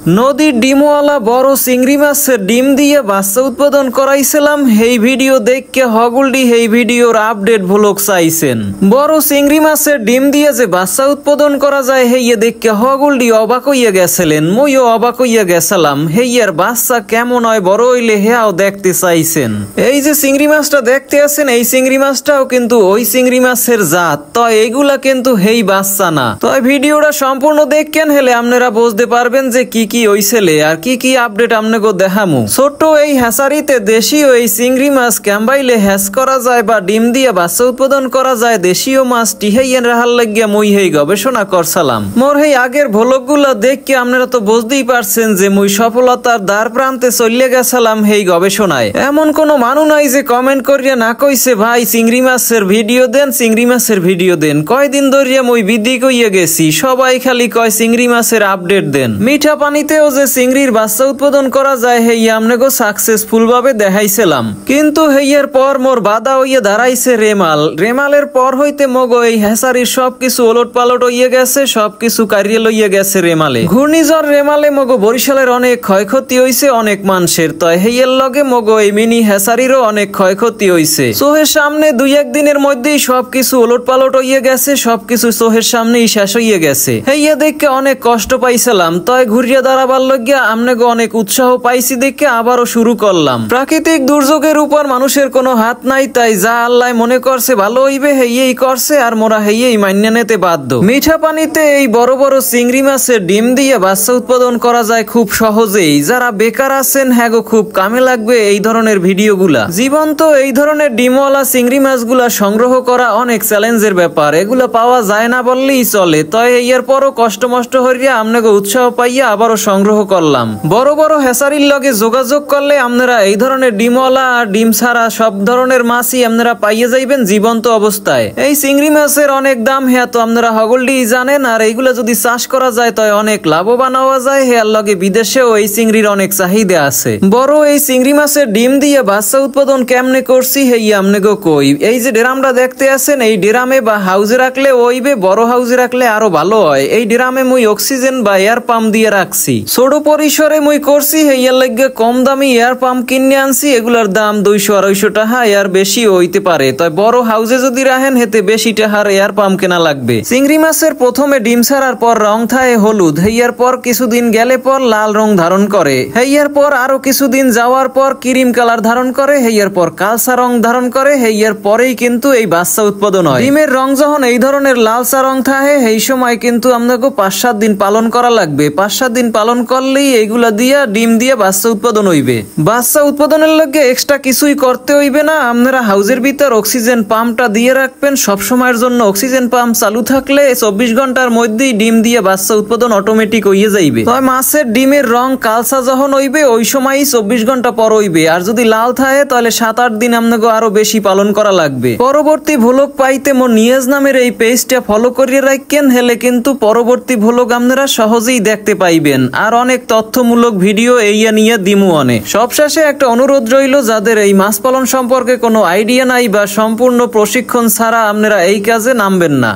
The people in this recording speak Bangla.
নদীর ডিমওয়ালা বড় চিংড়ি মাছের ডিম দিয়ে বাচ্চা উৎপাদন করাইছিলাম। এই ভিডিও দেখকে হগুলডি এই ভিডিওর আপডেট ভ্লগ চাইছেন। বড় চিংড়ি মাছের ডিম দিয়ে যে বাচ্চা উৎপাদন করা যায় হেইয়ে দেখকে হগুলডি অবাক হইয়া গেছিলেন, মইও অবাক হইয়া গেছিলাম। হেইয়ার বাচ্চা কেমন হয় বড় হইলে হেয়াও দেখতে চাইছেন। এই যে চিংড়ি মাছটা দেখতে আছেন, এই চিংড়ি মাছটাও কিন্তু ওই চিংড়ি মাছের জাত। তো এইগুলা কিন্তু হেই বাচ্চা না। তো ভিডিওটা সম্পূর্ণ দেখেন, হেলে আপনারা বুঝতে পারবেন যে কি কি হইছেলে আর কি কি আপডেট আপনাকে দেখামু। ছোট্ট এই হ্যাচারিতে দেশীয় এই চিংড়ি মাছ ক্যাম্বাইলে হ্যাচ করা যায় বা ডিম দিয়ে বাচ্চা উৎপাদন করা যায় দেশীয় মাছ টিহাইয়েন রাহার লাগিয়া মুই হেই গবেষণা করছিলাম। মোর হেই আগের ভ্লগগুলা দেখকে আপনারা তো বুঝতেই পারছেন যে মুই সফলতার দ্বার প্রান্তে চলে গেছিলাম হেই গবেষণায়। এমন কোনো মানুষ নাই যে কমেন্ট করিয়া না কইছে ভাই চিংড়ি মাছের ভিডিও দেন, চিংড়ি মাছের ভিডিও দেন। কয়দিন ধরিয়া মুই বিদি কইয়া গেছি, সবাই খালি কয় চিংড়ি মাছের আপডেট দেন। মিঠা পানিতেও যে চিংড়ির বাচ্চা উৎপাদন করা যায় হেই আমনেগো সাকসেসফুল ভাবে দেখাইছিলাম। কিন্তু হেইয়ের পর মোর বাধা হইয়া দাঁড়াইছে রেমাল। রেমালের পর হইতে মগো এই হ্যাচারির সবকিছু ওলট পালট হইয়া গেছে, সবকিছু কারিয়ে লইয়া গেছে রেমালে। ঘূর্ণিঝড় রেমালে মগো বরিশালের অনেক ক্ষয়ক্ষতি হইছে অনেক মানুষের। তো হেইয়ের লগে মগো এই মিনি হ্যাচারিরও অনেক ক্ষয়ক্ষতি হইছে। চোহের সামনে দুই একদিনের মধ্যেই সবকিছু ওলট পালট হইয়া গেছে, সবকিছু চোহের সামনেই শেষ হইয়া গেছে। হেইয়া দেখে অনেক কষ্ট পাইছিলাম। তয় ঘুরিয়া দাঁড়াবার লাগিয়া আমনেগো অনেক উৎসাহ পাইছি দেখে আবারও শুরু করলাম। প্রাকৃতিক দুর্যোগের উপর মানুষের কোনো হাত নাই, তাই যা আল্লাহ মনে করছে ভালো হইবে হেইয়েই করছে, আর মোরা হেইয়েই মান্য নিতে বাধ্য। মিঠা পানিতে এই বড় বড় চিংড়ি মাছের ডিম দিয়ে বাচ্চা উৎপাদন করা যায় খুব সহজেই। যারা বেকার আছেন হ্যাগো খুব কামে লাগবে এই ধরনের ভিডিওগুলা। জীবন্ত এই ধরনের ডিমওয়ালা চিংড়ি মাছগুলা সংগ্রহ করা অনেক চ্যালেঞ্জের ব্যাপার, এগুলা পাওয়া যায় না বললেই চলে। তয় এর পরও কষ্ট মষ্ট হইয়া আমনেগো উৎসাহ পাইয়া আবারও সংগ্রহ করলাম। বড় বড় হ্যাচারির লগে যোগাযোগ করলে আপনারা এই ধরনের ডিমওয়ালা আর ডিম ছাড়া সব ধরনের মাছই আপনারা পাইয়ে যাইবেন জীবন্ত অবস্থায়। এই চিংড়ি মাছের অনেক দাম হ্যাঁ তো আপনারা হগলডি জানেন। আর এইগুলা যদি চাষ করা যায় তয় অনেক লাভবান হওয়া যায়। হেয়ার লগে বিদেশেও এই চিংড়ির অনেক চাহিদা আছে। বড় এই চিংড়ি মাছের ডিম দিয়ে বাচ্চা উৎপাদন কেমনে করছি হেই আমনেগো কই। এই যে ড্রামটা দেখতে আছেন, এই ড্রামে বা হাউজে রাখলে ওইবে, বড় হাউজে রাখলে আরো ভালো হয়। এই ড্রামে মুই অক্সিজেন বা এয়ার পাম্প দিয়ে রাখছি। ছোট পরিসরে মুই করছি হেইয়ার লাগে কম দামি এয়ার পাম্প কিনে আনছি। এগুলার দাম 200-250 টাকা, এর বেশি হইতে পারে। তাই বড় হাউজে যদি রাখেন হেতে বেশি টাকার এয়ার পাম্প কেনা লাগবে। চিংড়ি মাছের প্রথমে ডিম ছাড়ার পর রং থাকে হলুদ, হেইয়ার পর কিছুদিন গেলে পর লাল রং ধারণ করে, হেইয়ার পর আরো কিছুদিন যাওয়ার পর ক্রিম কালার ধারণ করে, হেইয়ার পর কালচা রং ধারণ করে। হেইয়ার পরেই কিন্তু এই বাচ্চা উৎপাদন হয়। ডিমের রং যখন এই ধরনের লালচা রং থাকে এই সময় কিন্তু আপনাকে 5-7 দিন পালন করা লাগবে। 5-7 দিন পালন করলেই এইগুলা দিয়া ডিম দিয়ে বাচ্চা উৎপাদন হইবে। বাচ্চা উৎপাদনের লগে এক্সট্রা কিছুই করতে হইবে না। আপনারা হাউজের ভিতর অক্সিজেন পাম্পটা দিয়ে রাখবেন সব সময়ের জন্য। অক্সিজেন পাম্প চালু থাকলে 24 ঘন্টার মধ্যেই ডিম দিয়ে বাচ্চা উৎপাদন অটোমেটিক হইয়ে যাইবে। তবে মাছের ডিমের রং কালচা যখন হইবে ওই সময়ই 24 ঘন্টা পর হইবে। আর যদি লাল থাকে তাহলে 7-8 দিন আপনাকে আরো বেশি পালন করা লাগবে। পরবর্তী ভ্লগ পাইতে মোর নিয়াজ নামের এই পেজটা ফলো করিয়ে রাখেন, হেলে কিন্তু পরবর্তী ভ্লগ আপনারা সহজেই দেখতে পাইবেন। আর অনেক তথ্যমূলক ভিডিও এইয়া নিয়ে দিমু অনেক। সবশেষে একটা অনুরোধ রইল, যাদের এই মাছ পালন সম্পর্কে কোনো আইডিয়া নাই বা সম্পূর্ণ প্রশিক্ষণ ছাড়া আপনারা এই কাজে নামবেন না।